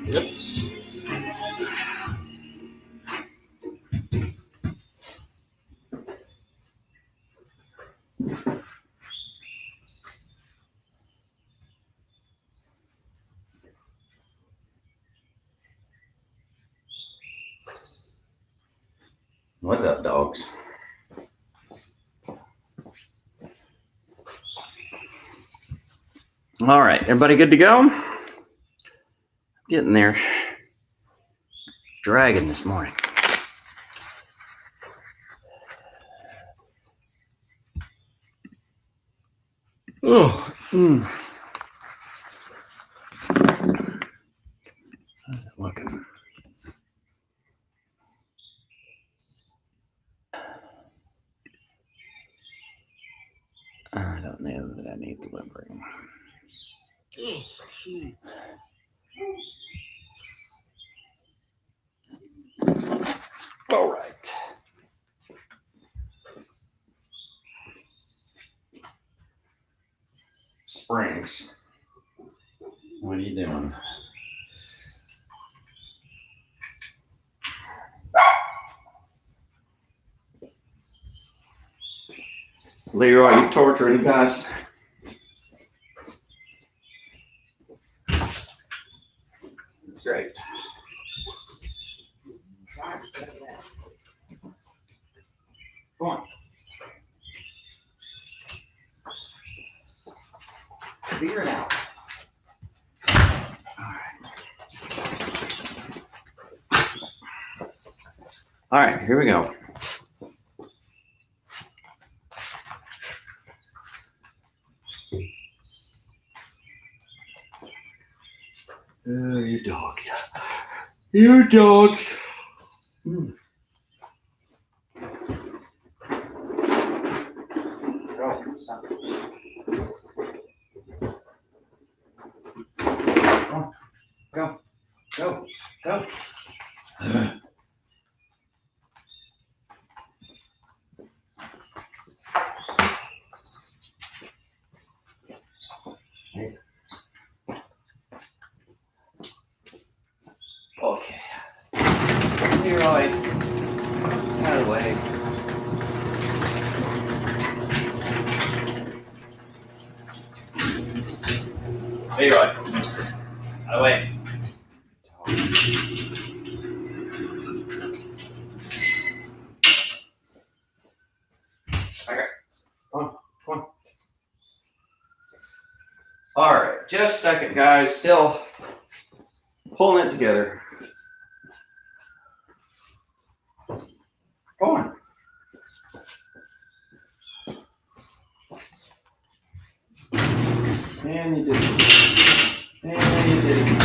Oops. What's up, dogs? All right, everybody good to go? Getting there. Dragging this morning. Oh. How's it looking? I don't know that I need the whimpering. All right. Springs. What are you doing? Leroy, you torturing guys? Great. Go on. Figure it out. All right, here we go. You dogs. You dogs. Mm. Go, stop. Go, go, go. Okay. Leroy, out of the way. Leroy, out of the way. Okay. Come on. All right, just a second, guys. Still pulling it together. Go on. And you did it. And you did it.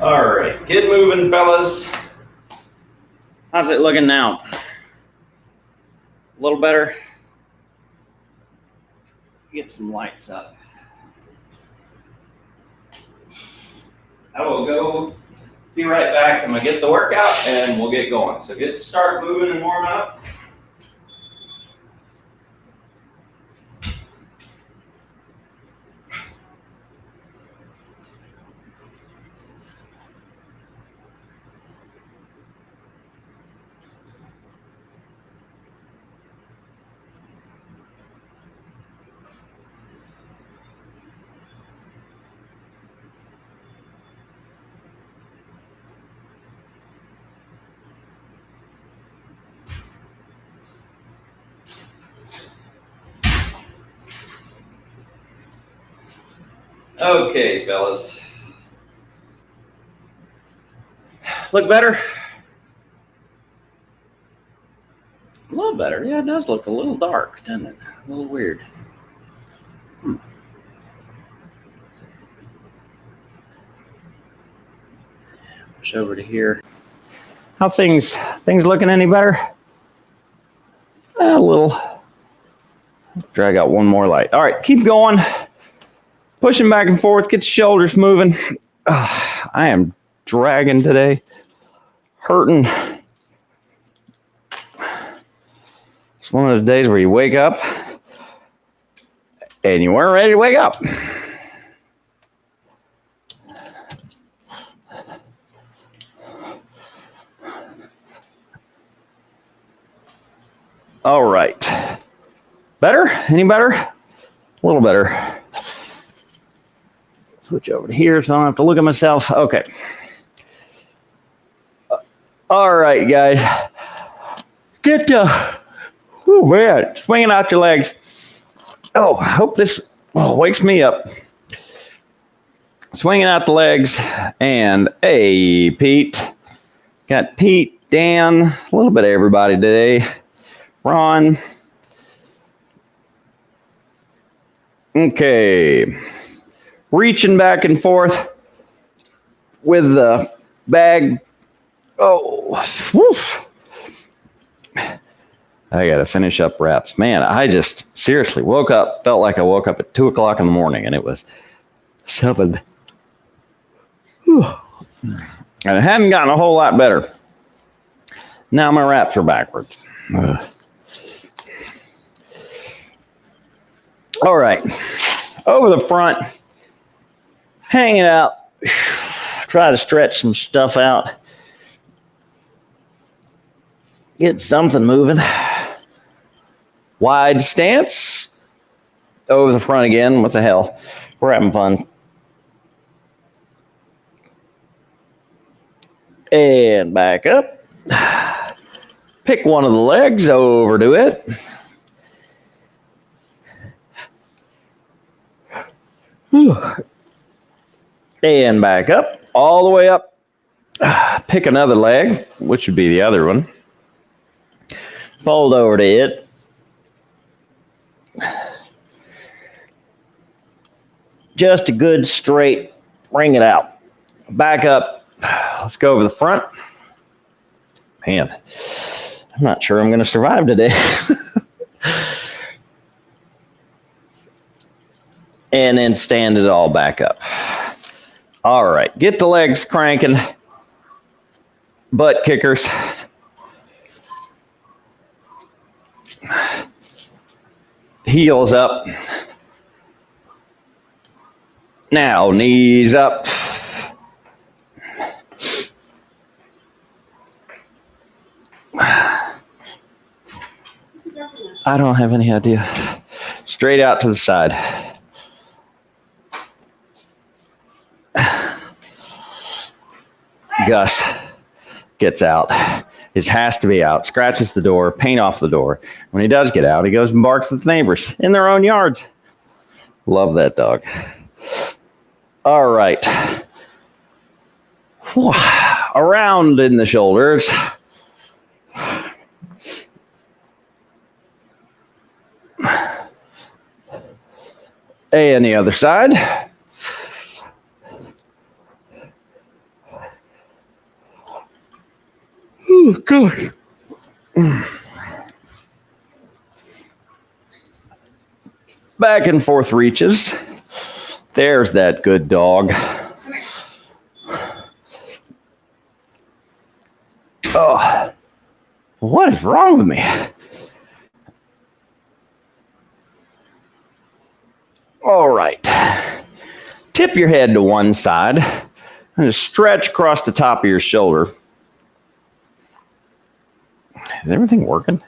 All right, get moving, fellas. How's it looking now? A little better? Get some lights up. I will go be right back. I'm gonna get the workout and we'll get going. So start moving and warming up. Okay, fellas. Look better? A little better. Yeah, it does look a little dark, doesn't it? A little weird. Push over to here. How things looking any better? A little Drag out one more light. All right, keep going. Pushing back and forth. Get the shoulders moving. I am dragging today. Hurting. It's one of those days where you wake up and you weren't ready to wake up. All right. Better? Any better? A little better. Switch over to here so I don't have to look at myself. Okay. All right, guys. Get oh man, swinging out your legs. Oh, I hope this wakes me up. Swinging out the legs. And hey, Pete. Got Pete, Dan, a little bit of everybody today. Ron. Okay. Reaching back and forth with the bag. Oh, woof. I got to finish up reps. Man, I just seriously woke up, felt like I woke up at 2 o'clock in the morning and it was 7. Whew. And it hadn't gotten a whole lot better. Now my reps are backwards. All right. Over the front. Hang it out. Try to stretch some stuff out. Get something moving. Wide stance. Over the front again. What the hell? We're having fun. And back up. Pick one of the legs, overdo it. And back up, all the way up. Pick another leg, which would be the other one. Fold over to it. Just a good straight, bring it out. Back up. Let's go over the front. Man, I'm not sure I'm going to survive today. And then stand it all back up. All right, get the legs cranking. Butt kickers. Heels up. Now, knees up. I don't have any idea. Straight out to the side. Gus gets out. It has to be out. Scratches the door, paint off the door. When he does get out, he goes and barks at the neighbors in their own yards. Love that dog. All right. Around in the shoulders. And the other side. Oh, gosh. Back and forth reaches. There's that good dog. Oh, what is wrong with me? All right. Tip your head to one side and just stretch across the top of your shoulder. Is everything working?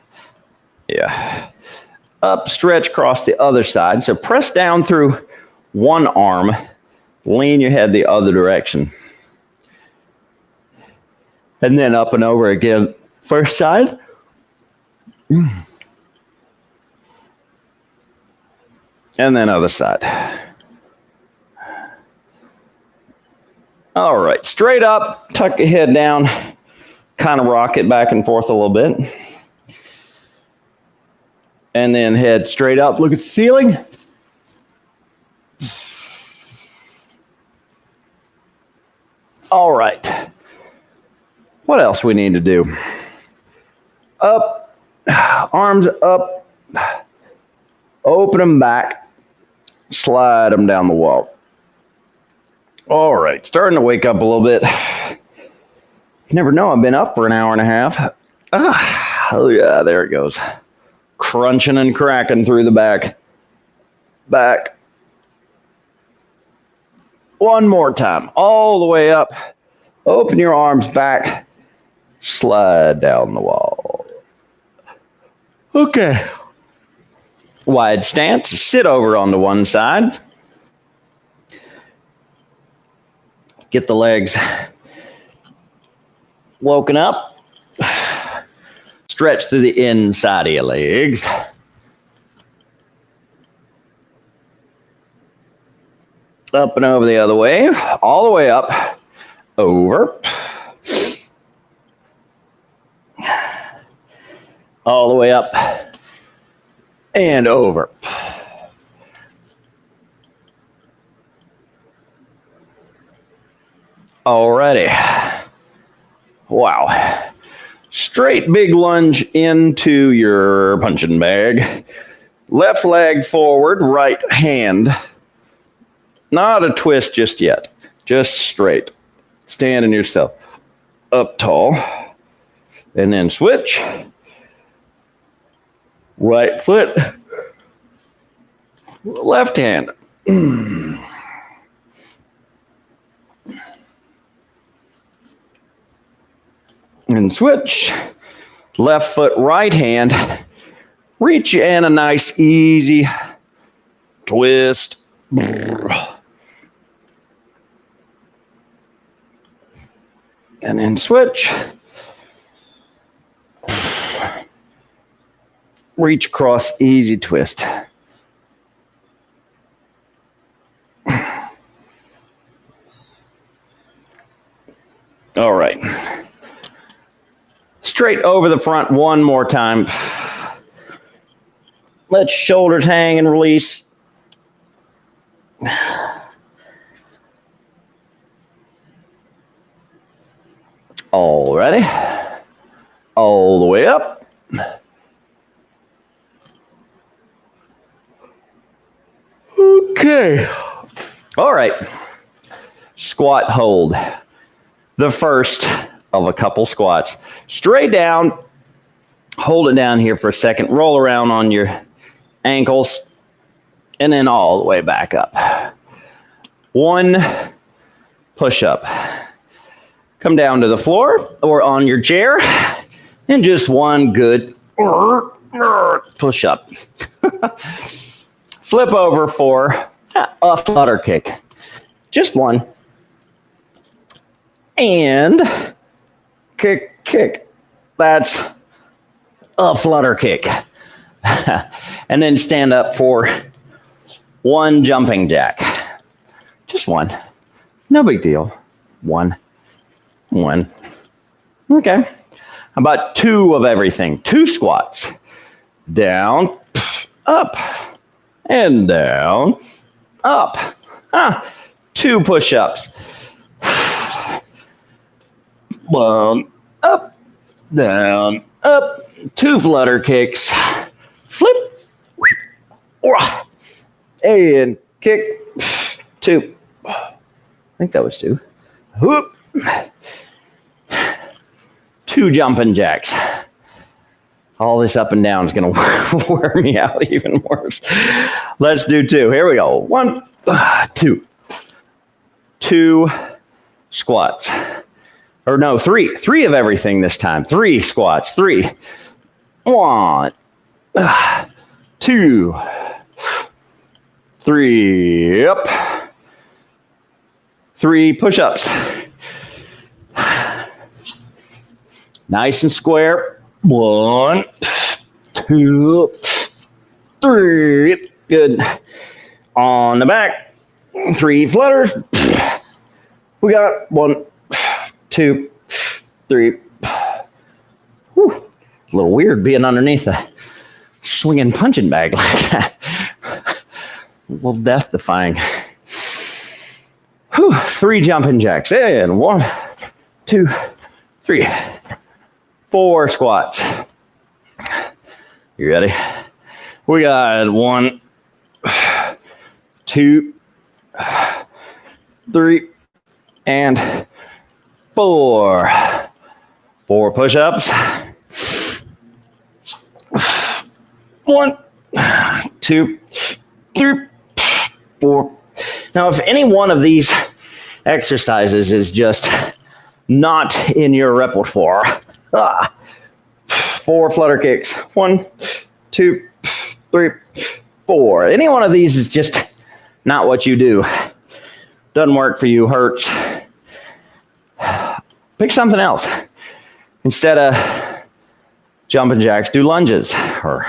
Yeah. Up, stretch across the other side. So press down through one arm, lean your head the other direction. And then up and over again. First side. And then other side. All right, straight up, tuck your head down, kind of rock it back and forth a little bit. And then head straight up, look at the ceiling. All right. What else we need to do? Up, arms up, Open them back. Slide them down the wall. All right, starting to wake up a little bit. You never know, I've been up for an hour and a half. Oh yeah, there it goes. Crunching and cracking through the back. Back. One more time, all the way up. Open your arms back. Slide down the wall. Okay. Wide stance, sit over onto one side. Get the legs woken up. Stretch through the inside of your legs. Up and over the other way. All the way up. Over. All the way up. And over. Alrighty. Wow. Straight big lunge into your punching bag. Left leg forward, right hand. Not a twist just yet. Just straight. Standing yourself up tall. And then switch. Right foot. Left hand. And switch. Left foot, right hand. Reach in a nice, easy twist. And then switch. Reach across, easy twist. All right. Straight over the front one more time. Let shoulders hang and release. All righty. All the way up. Okay. All right. Squat hold. The first of a couple squats. Straight down. Hold it down here for a second. Roll around on your ankles. And then all the way back up. One push up. Come down to the floor or on your chair. And just one good push up. Flip over for a flutter kick. Just one. And kick, kick. That's a flutter kick. And then stand up for one jumping jack. Just one. No big deal. One. Okay. How about two of everything? Two squats. Down, up, and down, up. Two push-ups. One, up, down, up. Two flutter kicks. Flip. And kick. Two. I think that was two. Whoop. Two jumping jacks. All this up and down is going to wear me out even worse. Let's do two. Here we go. One, two. Two squats. Or no, three. Three of everything this time. Three squats. Three. One. Two. Three. Up. Three push-ups. Nice and square. One, two, three. Good. On the back. Three flutters. We got one, two, three. Whew. A little weird being underneath a swinging punching bag like that. A little death-defying. Whew. Three jumping jacks. And one, two, three. Four squats. You ready? We got 1, 2, 3, and 4. 4 push-ups. 1, 2, 3, 4. Now, if any one of these exercises is just not in your repertoire, 4 flutter kicks. 1, 2, 3, 4. Any one of these is just not what you do. Doesn't work for you, hurts. Pick something else. Instead of jumping jacks, do lunges or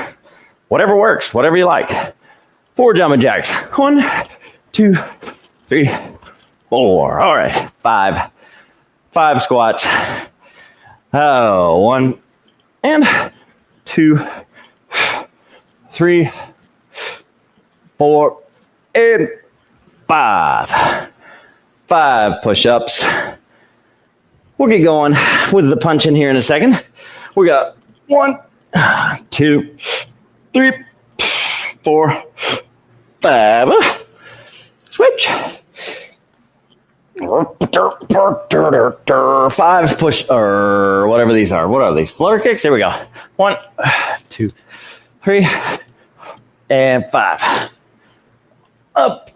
whatever works, whatever you like. 4 jumping jacks. 1, 2, 3, 4. All right. 5. 5 squats. 1 and 2, 3, 4, and 5. 5 push-ups. We'll get going with the punch in here in a second. We got 1, 2, 3, 4, 5. Switch. 5 push, or whatever these are. What are these? Flutter kicks? Here we go. 1, 2, 3, and 5. Up.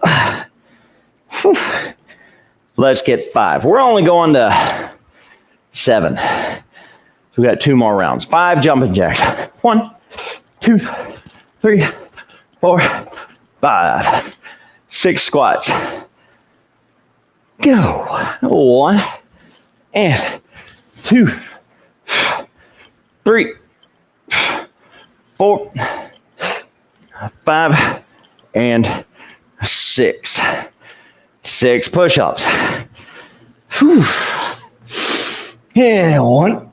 Whew. Let's get 5. We're only going to 7. So we got 2 more rounds. 5 jumping jacks. 1, 2, 3, 4, 5. 6 squats. Go. 1 and 2, 3, 4, 5, and 6. 6 push-ups. Whew. Yeah, 1,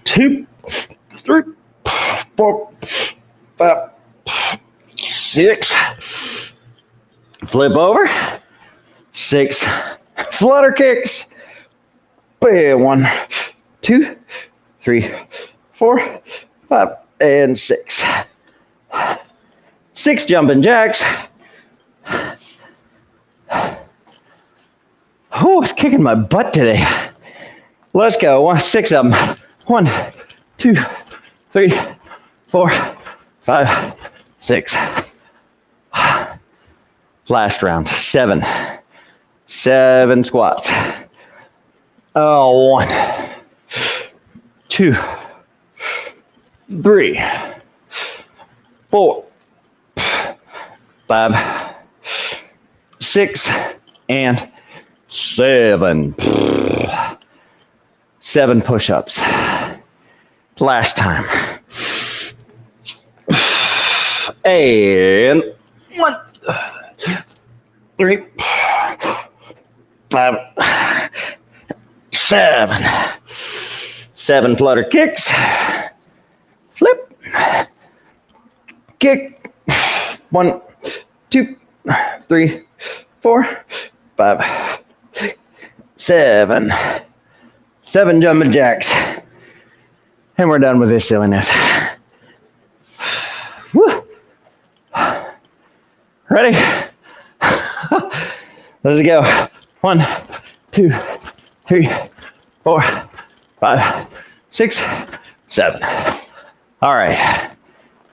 2, 3, 4, 5, 6. Flip over. 6 flutter kicks. 1, 2, 3, 4, 5, and 6. 6 jumping jacks. Oh, it's kicking my butt today. Let's go. 6 of them. 1, 2, 3, 4, 5, 6. Last round. 7. 7 squats. 1, 2, 3, 4, 5, 6, and 7. 7 push-ups. Last time. And 1, 3, 5, 7. 7 flutter kicks. Flip. Kick. 1, 2, 3, 4, 5, 6, 7. 7 jumping jacks. And we're done with this silliness. Woo. Ready? Let's go. 1, 2, 3, 4, 5, 6, 7. All right.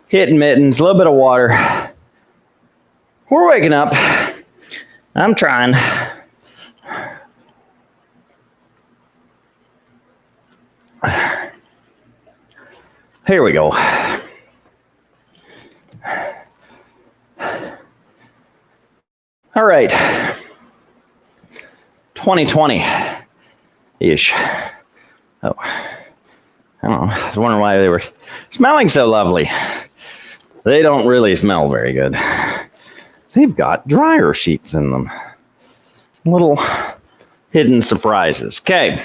Hitting mittens, a little bit of water. We're waking up. I'm trying. Here we go. All right. 2020-ish. Oh, I don't know. I was wondering why they were smelling so lovely. They don't really smell very good. They've got dryer sheets in them. Little hidden surprises. Okay.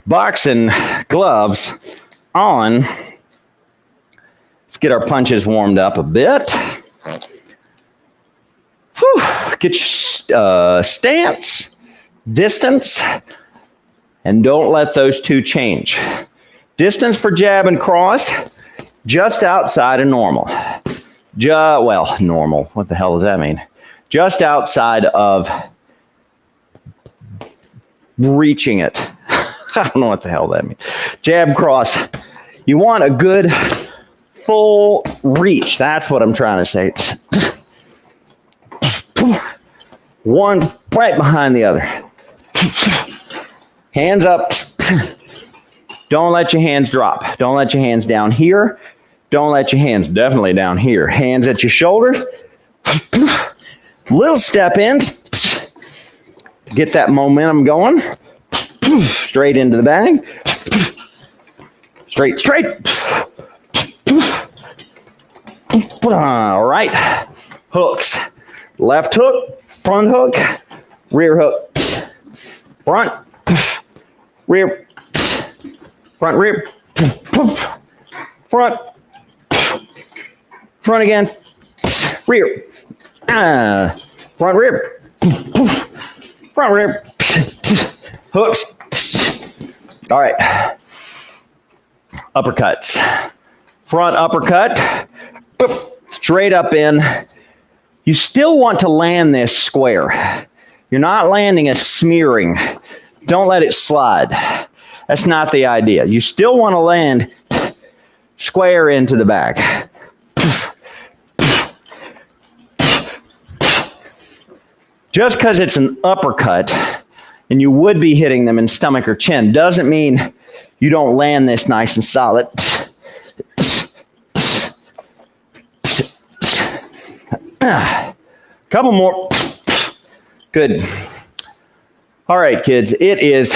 Boxing gloves on. Let's get our punches warmed up a bit. Whew. Get your stance, distance, and don't let those two change. Distance for jab and cross, just outside of normal. Well, normal. What the hell does that mean? Just outside of reaching it. I don't know what the hell that means. Jab, cross. You want a good full reach. That's what I'm trying to say. One right behind the other. Hands up. Don't let your hands drop. Don't let your hands down here. Don't let your hands definitely down here. Hands at your shoulders. Little step in. Get that momentum going. Straight into the bag. Straight. All right. Hooks. Left hook, front hook, rear hook. Front, rear, front, rear, front, front again, rear, front, rear, front, rear, hooks. All right. Uppercuts. Front uppercut, straight up in. You still want to land this square. You're not landing a smearing. Don't let it slide. That's not the idea. You still want to land square into the back. Just because it's an uppercut and you would be hitting them in stomach or chin doesn't mean you don't land this nice and solid. Couple more. Good. All right, kids. It is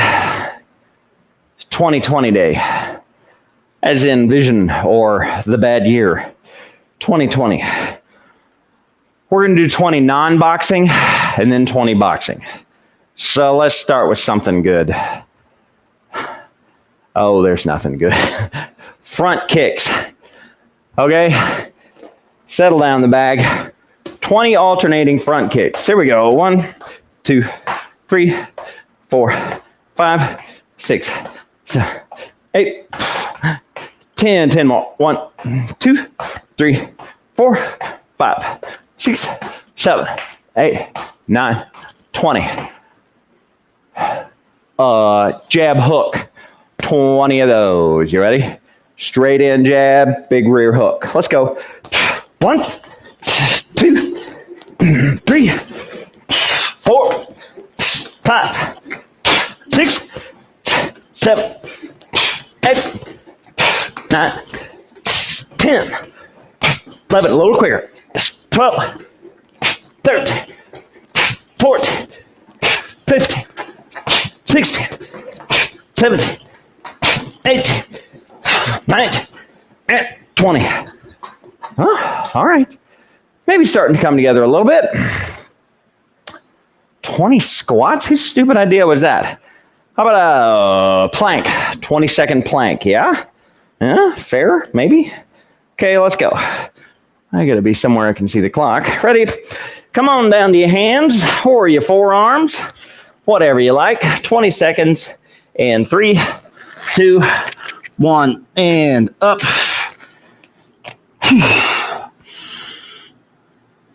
2020 day, as in vision or the bad year. 2020. We're going to do 20 non-boxing and then 20 boxing. So let's start with something good. Oh, there's nothing good. Front kicks. Okay. Settle down the bag. 20 alternating front kicks. Here we go. 1, 2, 3, 4, 5, 6, 7, 8, 10. 10 more. 1, 2, 3, 4, 5, 6, 7, 8, 9, 20. Jab hook. 20 of those. You ready? Straight in jab, big rear hook. Let's go. 1, 2, 3, 4, 5, 6, 7, 8, 9, 10, 11, a little quicker. 12, 13, 14, 15, 16, 17, 18, 19, and 20. Huh? All right. Maybe starting to come together a little bit. 20 squats? Whose stupid idea was that? How about a plank? 20-second plank, yeah? Yeah, fair, maybe? Okay, let's go. I gotta be somewhere I can see the clock. Ready? Come on down to your hands or your forearms, whatever you like. 20 seconds, and 3, 2, 1, and up.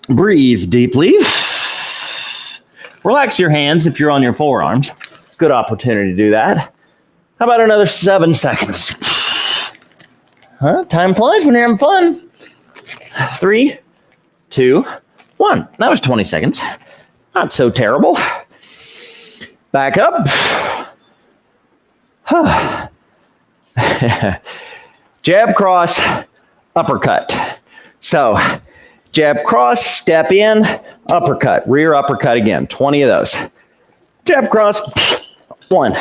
Breathe deeply. Relax your hands if you're on your forearms. Good opportunity to do that. How about another 7 seconds? Huh? Time flies when you're having fun. 3, 2, 1. That was 20 seconds. Not so terrible. Back up. Jab, cross, uppercut. So, jab, cross, step in, uppercut, rear uppercut again. 20 of those. Jab, cross, 1,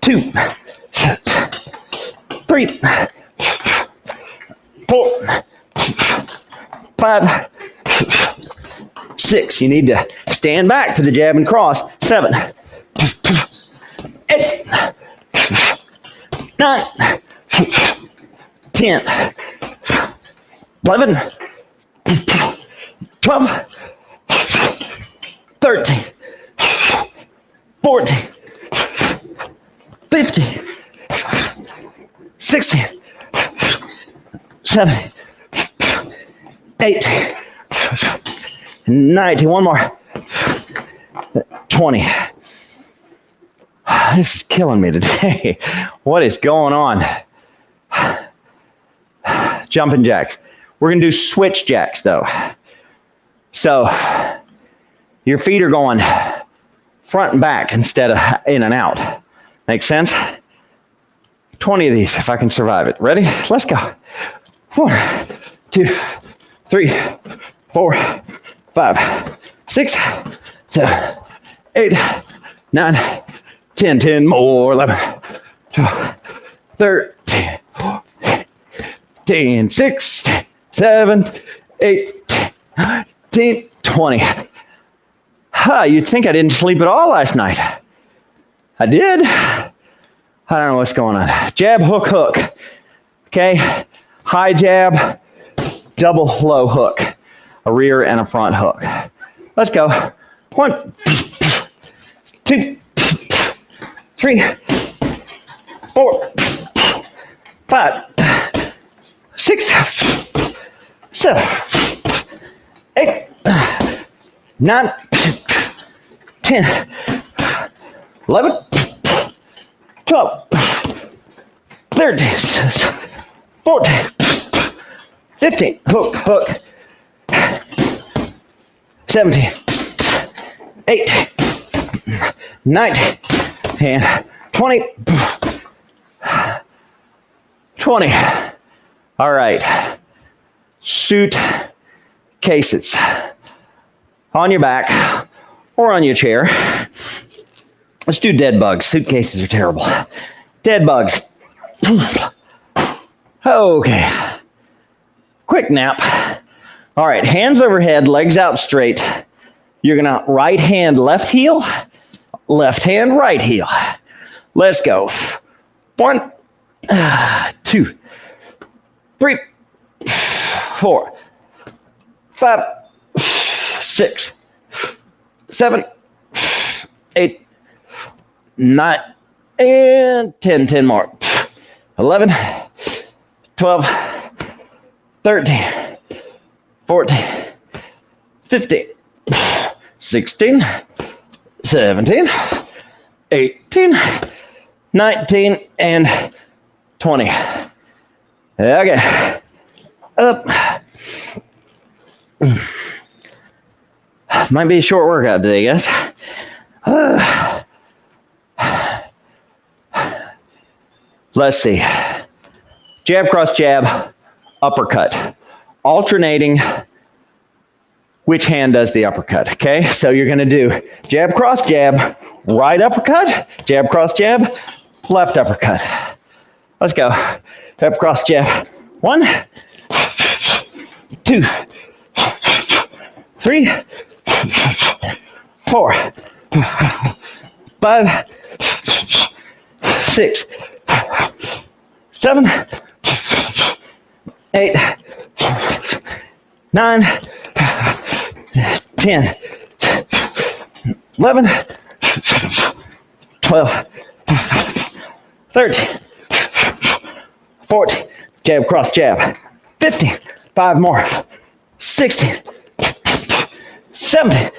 2, 3, 4, 5, 6. You need to stand back for the jab and cross. 7, 8, 9, 10, 11, 12, 13, 14, 15, 16, 17, 18, 19. One more. 20. This is killing me today. What is going on? Jumping jacks. We're going to do switch jacks, though. So your feet are going front and back instead of in and out. Make sense? 20 of these if I can survive it. Ready? Let's go. 1, 2, 3, 4, 5, 6, 7, 8, 9, 10. 10 more. 11, 12, 13, 14, 16, 17, 18, 19, 20. You'd think I didn't sleep at all last night. I did. I don't know what's going on. Jab, hook, hook. Okay? High jab, double low hook. A rear and a front hook. Let's go. 1, 2, 3, 4, 5, 6, 7, 8, 9, 10, 11, 12, 13, 14, 15, hook, hook, 17, 18, 19, and 20. 20. All right. Suit cases. On your back or on your chair. Let's do dead bugs. Suitcases are terrible. Dead bugs. Okay. Quick nap. All right. Hands overhead, legs out straight. You're going to right hand, left heel, left hand, right heel. Let's go. 1, 2, 3, 4, 5, 6, 7, 8, 9, and 10. 10 more. 11, 12, 13, 14, 15, 16, 17, 18, 19, and 20. Okay. Up. Might be a short workout today, guys. Let's see. Jab, cross, jab, uppercut. Alternating which hand does the uppercut, okay? So you're going to do jab, cross, jab, right uppercut, jab, cross, jab, left uppercut. Let's go. Jab, cross, jab. 1, 2, 3, 4, 5, 6, 7, 8, 9, 10, 11, 12, 13, 14, jab, cross, jab, 15, 5 more, 16, 17,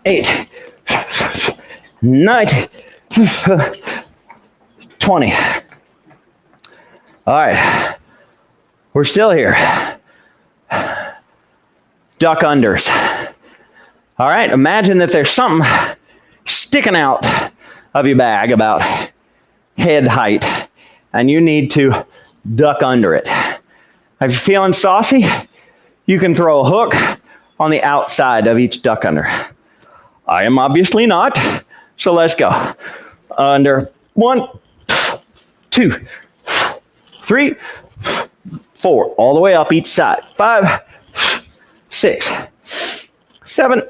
18, 19, 20. All right, we're still here. Duck unders. All right, imagine that there's something sticking out of your bag about head height, and you need to duck under it. If you're feeling saucy, you can throw a hook on the outside of each duck under. I am obviously not, so let's go. Under 1, 2, 3, 4, all the way up each side. 5, 6, 7,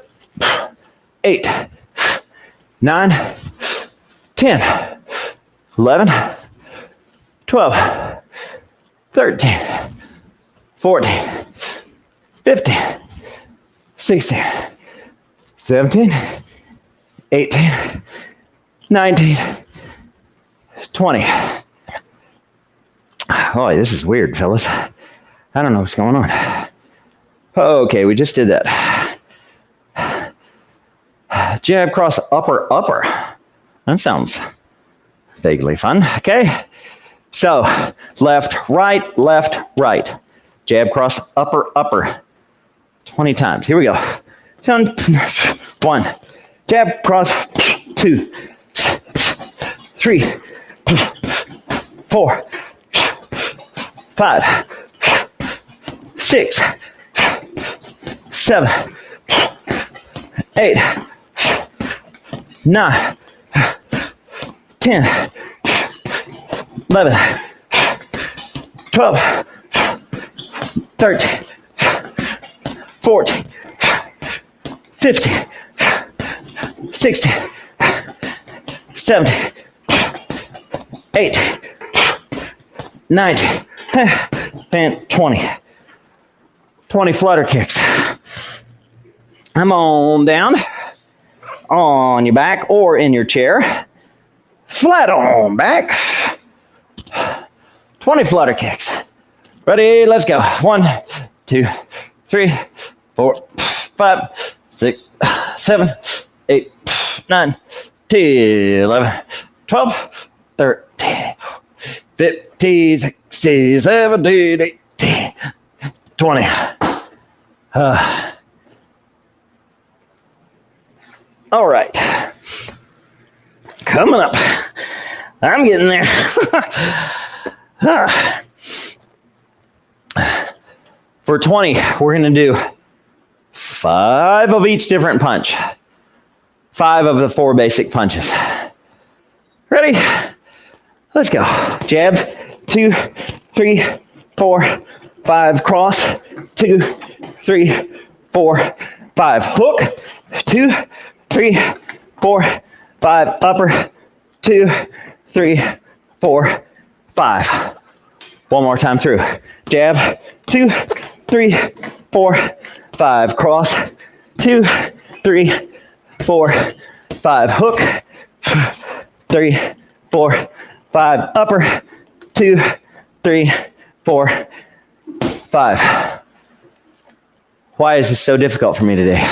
8, 9, 10, 11, 12, 13, 14, 15, 16, 17, 18, 19, 20. Oh, this is weird, fellas. I don't know what's going on. Okay, we just did that. Jab, cross, upper, upper. That sounds vaguely fun. Okay. So, left, right. Jab, cross, upper, upper. 20 times. Here we go. 1. Jab, cross, 2, 3, 4, 5, 6, 7, 8, 9, 10, 11, 12, 13, 14, 15, 16, 17, 18, 19, and 20. 20 flutter kicks. Come on down, on your back or in your chair. Flat on back. 20 flutter kicks. Ready, let's go. 1, 2, 3, 4, 5, 6, 7, 8, 9, 10, 11, 12, 13, 15, 16, 17, 18, 20. All right. Coming up. I'm getting there. For 20, we're going to do 5 of each different punch. 5 of the 4 basic punches. Ready? Let's go. Jabs. 2, 3, 4, 5. Cross. 2, 3, 4, 5. Hook. 2, 3, 4, 5. Upper. 2, 3, 4, 5. One more time through. Jab. 2, 3, 4, 5. Cross. 2, 3, 4, 5. Hook. 3, 4, 5. Upper. 2, 3, 4, 5. Why is this so difficult for me today?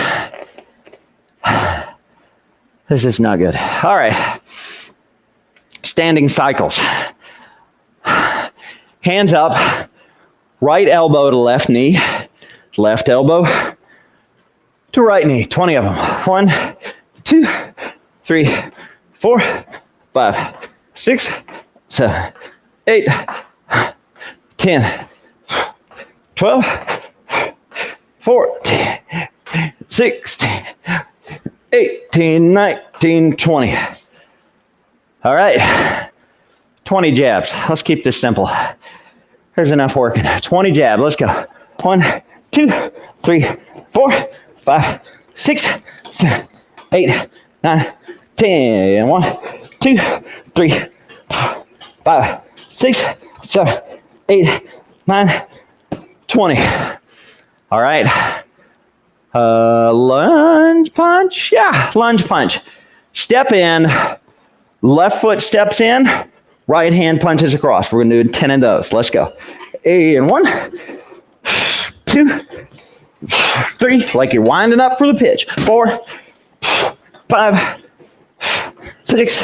This is not good. All right. Standing cycles. Hands up. Right elbow to left knee. Left elbow to right knee. 20 of them. 1, 2, 3, 4, 5, 6, 7, 8, 10, 12, 14, 16, 18, 19, 20. All right. 20 jabs. Let's keep this simple. There's enough working. 20 jab. Let's go. 1, 2, 3, 4, 5, 6, 7, 8, 9, 10. 1, 2, 3, 4, 5, 6, 7, 8, 9, 20. All right. Lunge punch. Yeah, lunge punch. Step in. Left foot steps in. Right hand punches across. We're going to do 10 of those. Let's go. And 1, 2, 3. Like you're winding up for the pitch. 4, 5, 6,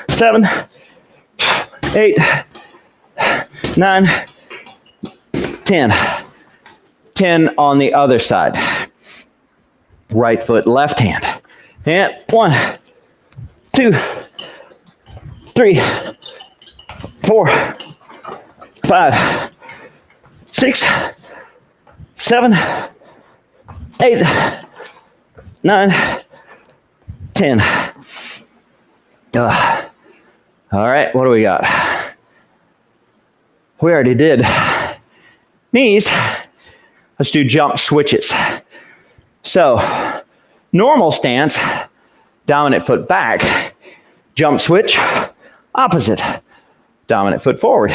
7, 8, 9, 10. 10 on the other side. Right foot, left hand. And 1, 2, 3, 4, 5, 6, 7, 8, 9, 10. All right, what do we got? We already did knees. Let's do jump switches. So, normal stance, dominant foot back, jump switch, opposite, dominant foot forward.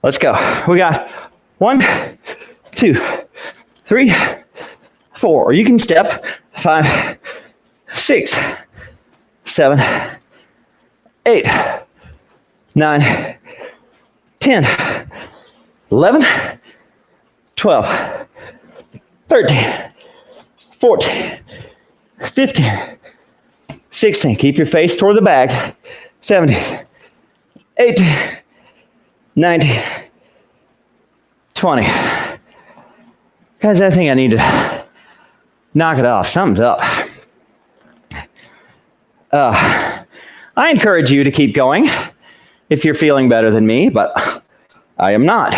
Let's go. We got 1, 2, 3, 4. Or you can step 5, 6, 7, 8, 9, 10, 11, 12, 13, 14, 15, 16. Keep your face toward the back. 17, 18, 19, 20. Guys, I think I need to knock it off. Something's up. I encourage you to keep going if you're feeling better than me, but I am not.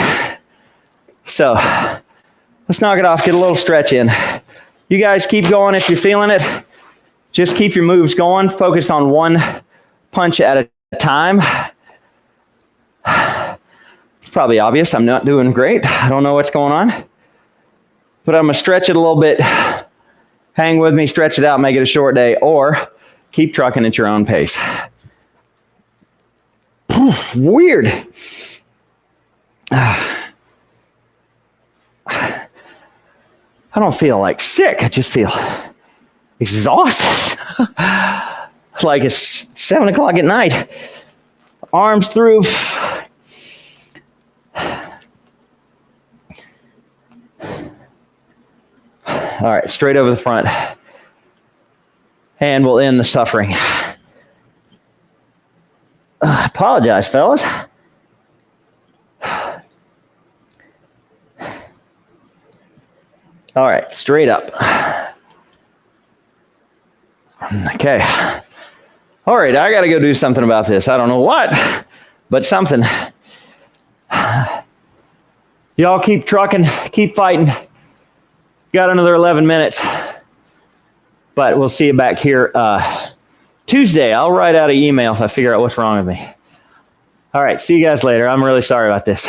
So let's knock it off, get a little stretch in. You guys keep going if you're feeling it. Just keep your moves going. Focus on one punch at a time. It's probably obvious I'm not doing great. I don't know what's going on. But I'm going to stretch it a little bit. Hang with me, stretch it out, make it a short day, or keep trucking at your own pace. Weird. I don't feel like sick. I just feel exhausted. Like it's 7 o'clock at night. Arms through. All right, straight over the front. And we'll end the suffering. I apologize, fellas. All right, straight up. Okay. All right, I got to go do something about this. I don't know what, but something. Y'all keep trucking, keep fighting. Got another 11 minutes. But we'll see you back here Tuesday. I'll write out an email if I figure out what's wrong with me. All right, see you guys later. I'm really sorry about this.